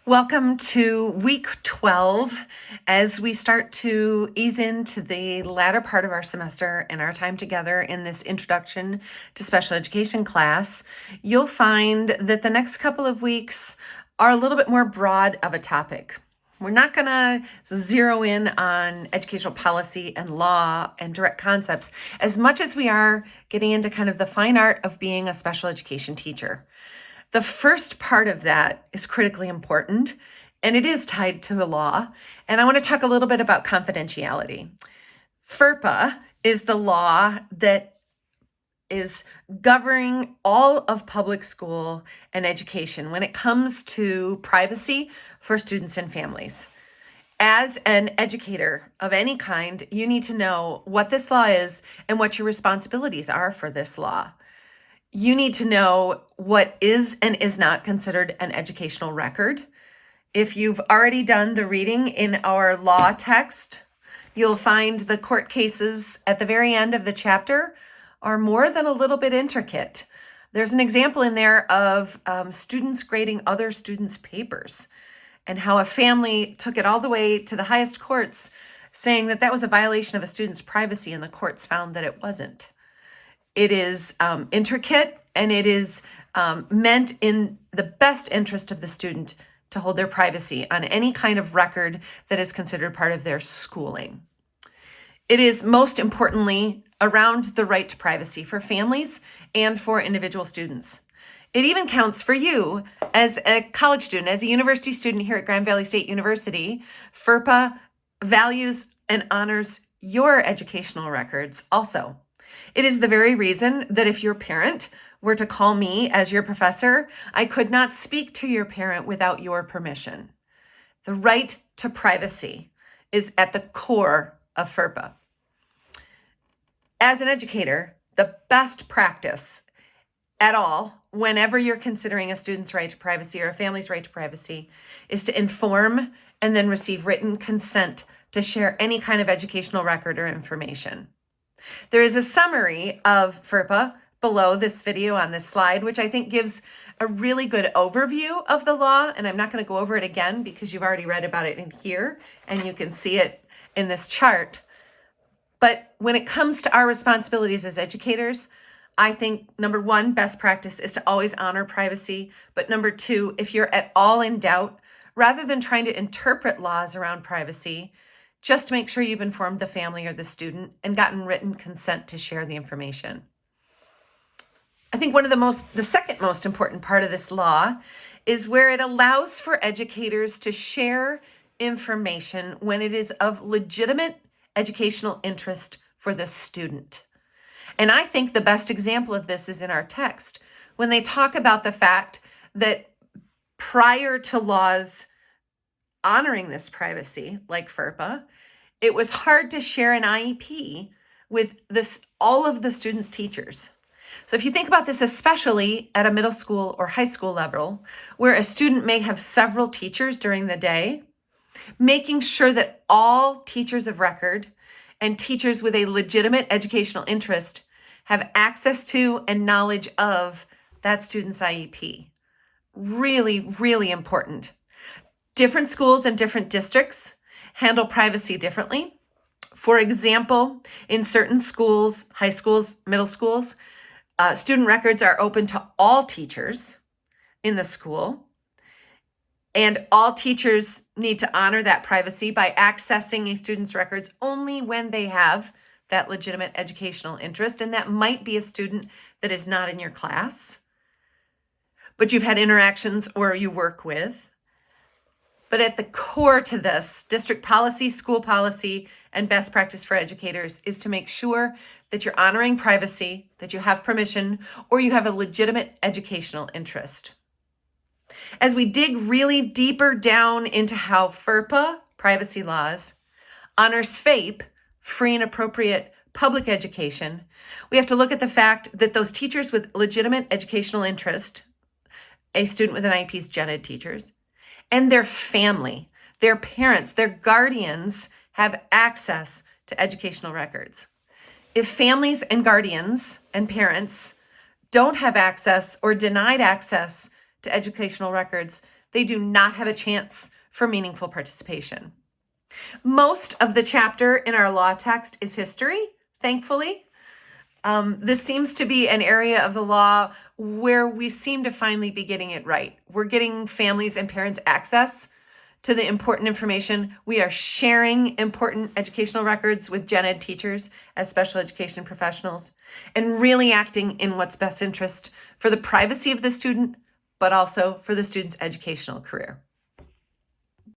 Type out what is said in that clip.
Welcome to week 12 as we start to ease into the latter part of our semester and our time together in this introduction to special education class. You'll find that the next couple of weeks are a little bit more broad of a topic. We're not going to zero in on educational policy and law and direct concepts as much as we are getting into kind of the fine art of being a special education teacher. The first part of that is critically important, and it is tied to the law. And I want to talk a little bit about confidentiality. FERPA is the law that is governing all of public school and education when it comes to privacy for students and families. As an educator of any kind, you need to know what this law is and what your responsibilities are for this law. You need to know what is and is not considered an educational record. If you've already done the reading in our law text, you'll find the court cases at the very end of the chapter are more than a little bit intricate. There's an example in there of students grading other students' papers and how a family took it all the way to the highest courts, saying that that was a violation of a student's privacy, and the courts found that it wasn't. It is intricate, and it is meant in the best interest of the student to hold their privacy on any kind of record that is considered part of their schooling. It is most importantly around the right to privacy for families and for individual students. It even counts for you as a college student, as a university student here at Grand Valley State University. FERPA values and honors your educational records also. It is the very reason that if your parent were to call me as your professor, I could not speak to your parent without your permission. The right to privacy is at the core of FERPA. As an educator, the best practice at all, whenever you're considering a student's right to privacy or a family's right to privacy, is to inform and then receive written consent to share any kind of educational record or information. There is a summary of FERPA below this video on this slide, which I think gives a really good overview of the law. And I'm not going to go over it again because you've already read about it in here and you can see it in this chart. But when it comes to our responsibilities as educators, I think number one, best practice is to always honor privacy. But number two, if you're at all in doubt, rather than trying to interpret laws around privacy, just make sure you've informed the family or the student and gotten written consent to share the information. I think the second most important part of this law is where it allows for educators to share information when it is of legitimate educational interest for the student. And I think the best example of this is in our text, when they talk about the fact that prior to laws honoring this privacy, like FERPA, it was hard to share an IEP with all of the students' teachers. So if you think about this, especially at a middle school or high school level, where a student may have several teachers during the day, making sure that all teachers of record and teachers with a legitimate educational interest have access to and knowledge of that student's IEP. Really, really important. Different schools and different districts handle privacy differently. For example, in certain schools, high schools, middle schools, student records are open to all teachers in the school, and all teachers need to honor that privacy by accessing a student's records only when they have that legitimate educational interest, and that might be a student that is not in your class, but you've had interactions or you work with. But at the core to this, district policy, school policy, and best practice for educators is to make sure that you're honoring privacy, that you have permission, or you have a legitimate educational interest. As we dig really deeper down into how FERPA, privacy laws, honors FAPE, free and appropriate public education, we have to look at the fact that those teachers with legitimate educational interest, a student with an IEP's gen ed teachers, and their family, their parents, their guardians have access to educational records. If families and guardians and parents don't have access or denied access to educational records, they do not have a chance for meaningful participation. Most of the chapter in our law text is history, thankfully. This seems to be an area of the law where we seem to finally be getting it right. We're getting families and parents access to the important information. We are sharing important educational records with gen ed teachers as special education professionals, and really acting in what's best interest for the privacy of the student, but also for the student's educational career.